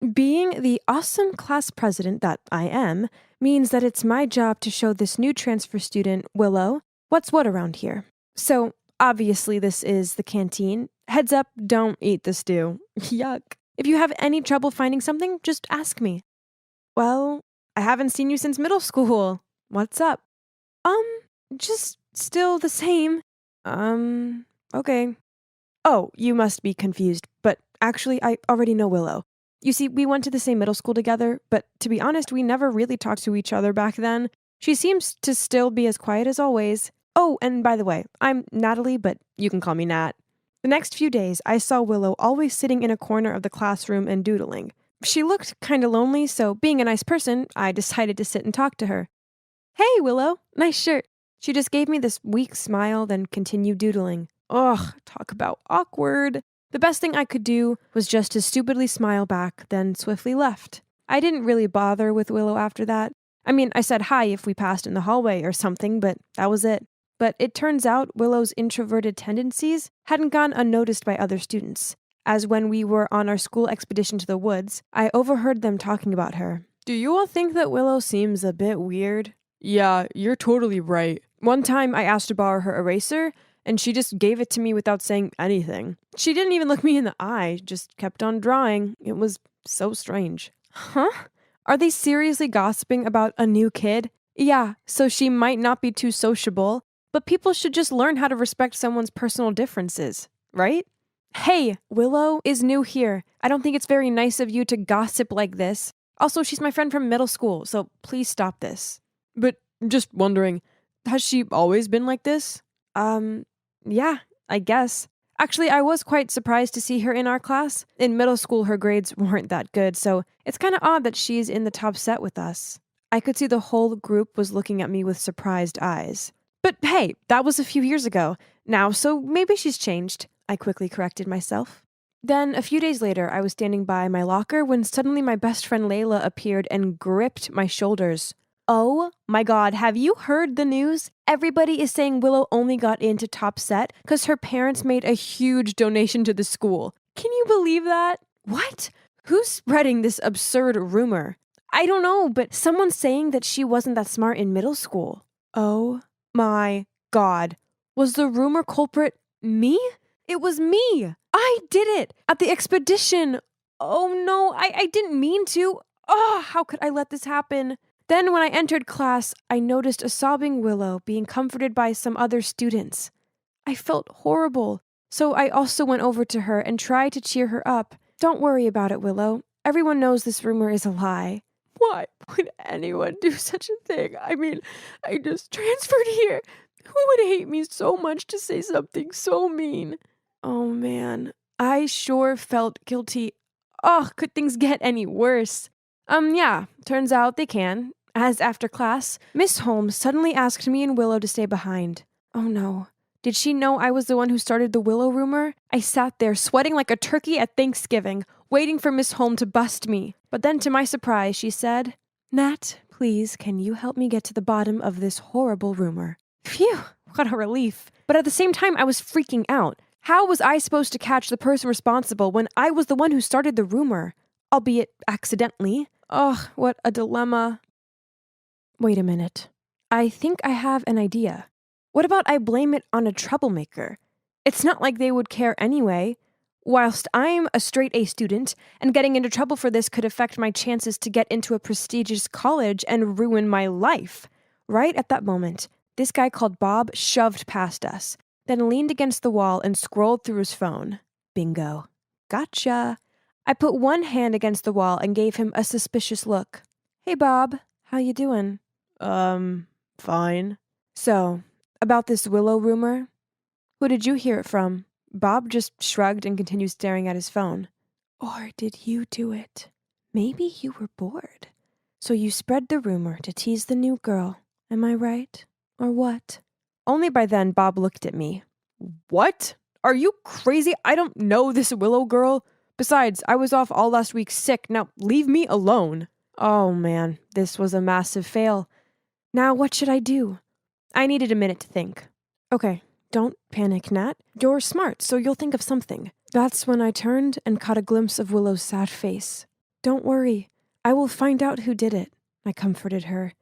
Being the awesome class president that I am means that it's my job to show this new transfer student, Willow, what's what around here. So, obviously, this is the canteen. Heads up, don't eat the stew. Yuck. If you have any trouble finding something, just ask me. Well, I haven't seen you since middle school. What's up? Um, just still the same. Okay. Oh, you must be confused, but actually, I already know Willow. You see, we went to the same middle school together, but to be honest, we never really talked to each other back then. She seems to still be as quiet as always. Oh, and by the way, I'm Natalie, but you can call me Nat. The next few days, I saw Willow always sitting in a corner of the classroom and doodling. She looked kinda lonely, so being a nice person, I decided to sit and talk to her. Hey, Willow, nice shirt. She just gave me this weak smile, then continued doodling. Ugh, talk about awkward. The best thing I could do was just to stupidly smile back, then swiftly left. I didn't really bother with Willow after that. I mean, I said hi if we passed in the hallway or something, but that was it. But it turns out Willow's introverted tendencies hadn't gone unnoticed by other students, as when we were on our school expedition to the woods, I overheard them talking about her. Do you all think that Willow seems a bit weird? Yeah, you're totally right. One time I asked to borrow her eraser, and she just gave it to me without saying anything. She didn't even look me in the eye, just kept on drawing. It was so strange. Huh? Are they seriously gossiping about a new kid? Yeah, so she might not be too sociable, but people should just learn how to respect someone's personal differences, right? Hey, Willow is new here. I don't think it's very nice of you to gossip like this. Also, she's my friend from middle school, so please stop this. But just wondering, has she always been like this? Yeah, I guess. Actually, I was quite surprised to see her in our class. In middle school, her grades weren't that good, so it's kind of odd that she's in the top set with us. I could see the whole group was looking at me with surprised eyes. But hey, that was a few years ago now, so maybe she's changed. I quickly corrected myself. Then, a few days later, I was standing by my locker when suddenly my best friend Layla appeared and gripped my shoulders. Oh my god, have you heard the news? Everybody is saying Willow only got into top set because her parents made a huge donation to the school. Can you believe that? What? Who's spreading this absurd rumor? I don't know, but someone's saying that she wasn't that smart in middle school. Oh my god. Was the rumor culprit me? It was me. I did it at the expedition. Oh no, I didn't mean to. Oh, how could I let this happen? Then when I entered class, I noticed a sobbing Willow being comforted by some other students. I felt horrible, so I also went over to her and tried to cheer her up. Don't worry about it, Willow. Everyone knows this rumor is a lie. Why would anyone do such a thing? I mean, I just transferred here. Who would hate me so much to say something so mean? Oh man, I sure felt guilty. Oh, could things get any worse? Yeah, turns out they can. As after class, Miss Holmes suddenly asked me and Willow to stay behind. Oh no. Did she know I was the one who started the Willow rumor? I sat there sweating like a turkey at Thanksgiving, waiting for Miss Holmes to bust me. But then to my surprise, she said, Nat, please, can you help me get to the bottom of this horrible rumor? Phew, what a relief. But at the same time, I was freaking out. How was I supposed to catch the person responsible when I was the one who started the rumor? Albeit accidentally. Ugh, what a dilemma. Wait a minute. I think I have an idea. What about I blame it on a troublemaker? It's not like they would care anyway. Whilst I'm a straight A student, and getting into trouble for this could affect my chances to get into a prestigious college and ruin my life. Right at that moment, this guy called Bob shoved past us, then leaned against the wall and scrolled through his phone. Bingo. Gotcha. I put one hand against the wall and gave him a suspicious look. Hey, Bob. How you doing? Fine. So, about this Willow rumor? Who did you hear it from? Bob just shrugged and continued staring at his phone. Or did you do it? Maybe you were bored. So you spread the rumor to tease the new girl. Am I right? Or what? Only by then Bob looked at me. What? Are you crazy? I don't know this Willow girl. Besides, I was off all last week sick. Now leave me alone. Oh man, this was a massive fail. Now what should I do? I needed a minute to think. Okay, don't panic, Nat. You're smart, so you'll think of something. That's when I turned and caught a glimpse of Willow's sad face. Don't worry. I will find out who did it, I comforted her.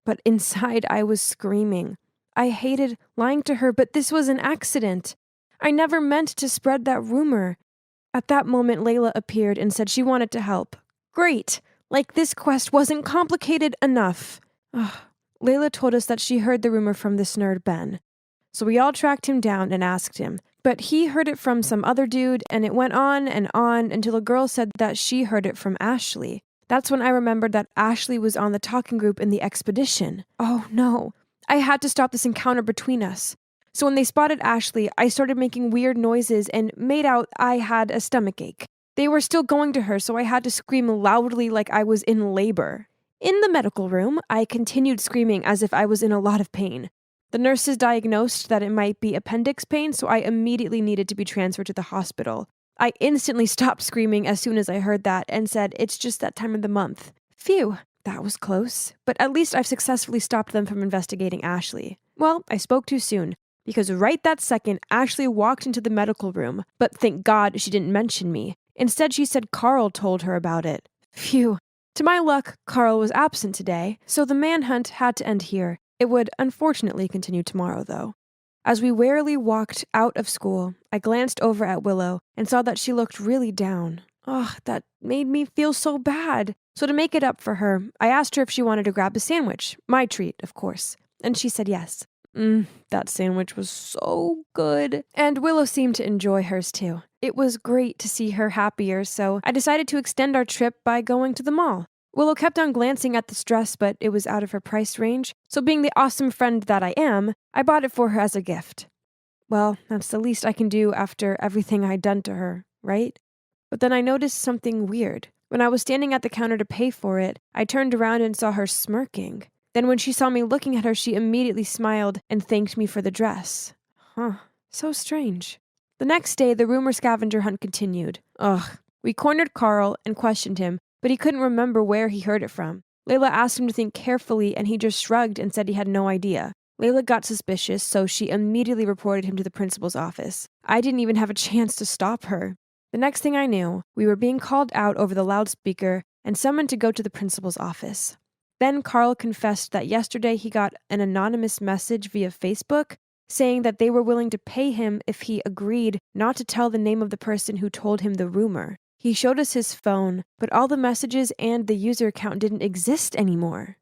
But inside I was screaming. I hated lying to her, but this was an accident. I never meant to spread that rumor. At that moment, Layla appeared and said she wanted to help. Great! Like this quest wasn't complicated enough. Ugh. Layla told us that she heard the rumor from this nerd Ben. So we all tracked him down and asked him. But he heard it from some other dude, and it went on until a girl said that she heard it from Ashley. That's when I remembered that Ashley was on the talking group in the expedition. Oh no. I had to stop this encounter between us. So when they spotted Ashley, I started making weird noises and made out I had a stomachache. They were still going to her, so I had to scream loudly like I was in labor. In the medical room, I continued screaming as if I was in a lot of pain. The nurses diagnosed that it might be appendix pain, so I immediately needed to be transferred to the hospital. I instantly stopped screaming as soon as I heard that and said, it's just that time of the month. Phew, that was close. But at least I've successfully stopped them from investigating Ashley. Well, I spoke too soon, because right that second, Ashley walked into the medical room, but thank God she didn't mention me. Instead, she said Carl told her about it. Phew. To my luck, Carl was absent today, so the manhunt had to end here. It would unfortunately continue tomorrow, though. As we warily walked out of school, I glanced over at Willow and saw that she looked really down. Ugh, that made me feel so bad. So to make it up for her, I asked her if she wanted to grab a sandwich. My treat, of course. And she said yes. That sandwich was so good. And Willow seemed to enjoy hers too. It was great to see her happier, so I decided to extend our trip by going to the mall. Willow kept on glancing at this dress, but it was out of her price range, so being the awesome friend that I am, I bought it for her as a gift. Well, that's the least I can do after everything I'd done to her, right? But then I noticed something weird. When I was standing at the counter to pay for it, I turned around and saw her smirking. Then when she saw me looking at her, she immediately smiled and thanked me for the dress. Huh, so strange. The next day, the rumor scavenger hunt continued. Ugh. We cornered Carl and questioned him, but he couldn't remember where he heard it from. Layla asked him to think carefully, and he just shrugged and said he had no idea. Layla got suspicious, so she immediately reported him to the principal's office. I didn't even have a chance to stop her. The next thing I knew, we were being called out over the loudspeaker and summoned to go to the principal's office. Then Carl confessed that yesterday he got an anonymous message via Facebook saying that they were willing to pay him if he agreed not to tell the name of the person who told him the rumor. He showed us his phone, but all the messages and the user account didn't exist anymore.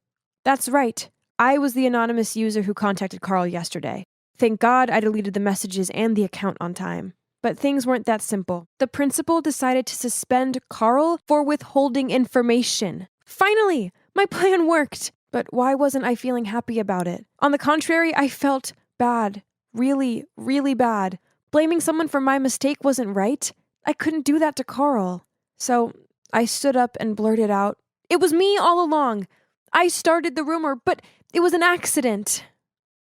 That's right. I was the anonymous user who contacted Carl yesterday. Thank God I deleted the messages and the account on time. But things weren't that simple. The principal decided to suspend Carl for withholding information. Finally, my plan worked. But why wasn't I feeling happy about it? On the contrary, I felt bad. Really, really bad. Blaming someone for my mistake wasn't right. I couldn't do that to Carl. So I stood up and blurted out, "It was me all along. I started the rumor, but it was an accident."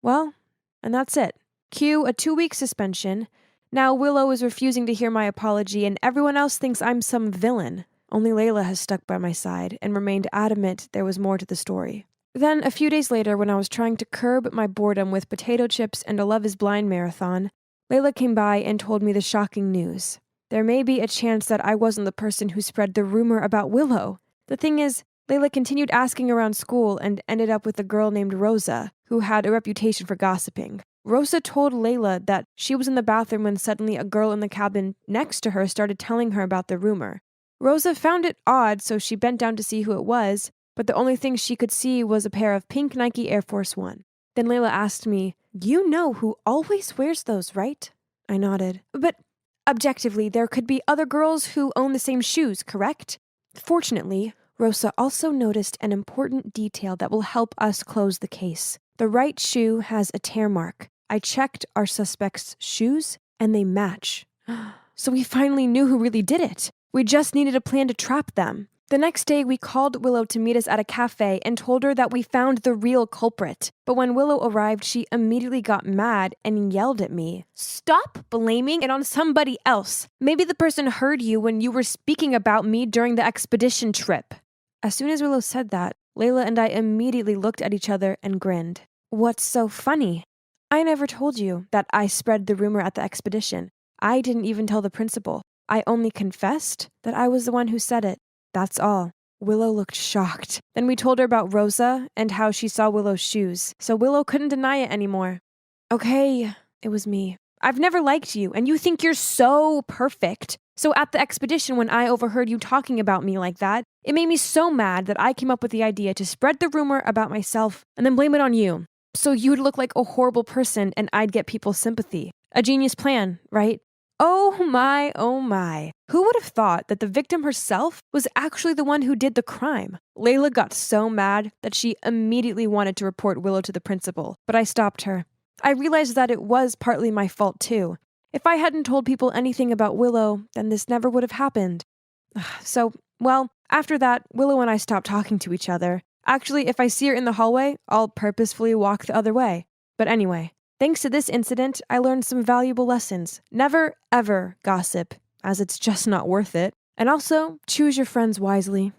Well, and that's it. Cue a 2-week suspension. Now Willow is refusing to hear my apology, and everyone else thinks I'm some villain. Only Layla has stuck by my side and remained adamant there was more to the story. Then, a few days later, when I was trying to curb my boredom with potato chips and a Love is Blind marathon, Layla came by and told me the shocking news. There may be a chance that I wasn't the person who spread the rumor about Willow. The thing is, Layla continued asking around school and ended up with a girl named Rosa, who had a reputation for gossiping. Rosa told Layla that she was in the bathroom when suddenly a girl in the cabin next to her started telling her about the rumor. Rosa found it odd, so she bent down to see who it was, but the only thing she could see was a pair of pink Nike Air Force One. Then Layla asked me, "You know who always wears those, right?" I nodded. "But objectively, there could be other girls who own the same shoes, correct?" Fortunately, Rosa also noticed an important detail that will help us close the case. The right shoe has a tear mark. I checked our suspect's shoes, and they match. So we finally knew who really did it. We just needed a plan to trap them. The next day, we called Willow to meet us at a cafe and told her that we found the real culprit. But when Willow arrived, she immediately got mad and yelled at me. "Stop blaming it on somebody else. Maybe the person heard you when you were speaking about me during the expedition trip." As soon as Willow said that, Layla and I immediately looked at each other and grinned. "What's so funny?" "I never told you that I spread the rumor at the expedition. I didn't even tell the principal. I only confessed that I was the one who said it." That's all. Willow looked shocked. Then we told her about Rosa and how she saw Willow's shoes, so Willow couldn't deny it anymore. Okay, it was me. I've never liked you, and you think you're so perfect. So at the expedition, when I overheard you talking about me like that, it made me so mad that I came up with the idea to spread the rumor about myself and then blame it on you. So you'd look like a horrible person and I'd get people's sympathy. A genius plan, right? Oh my, oh my. Who would have thought that the victim herself was actually the one who did the crime? Layla got so mad that she immediately wanted to report Willow to the principal, but I stopped her. I realized that it was partly my fault too. If I hadn't told people anything about Willow, then this never would have happened. So, well, after that, Willow and I stopped talking to each other. Actually, if I see her in the hallway, I'll purposefully walk the other way. But anyway, thanks to this incident, I learned some valuable lessons. Never, ever gossip, as it's just not worth it. And also, choose your friends wisely.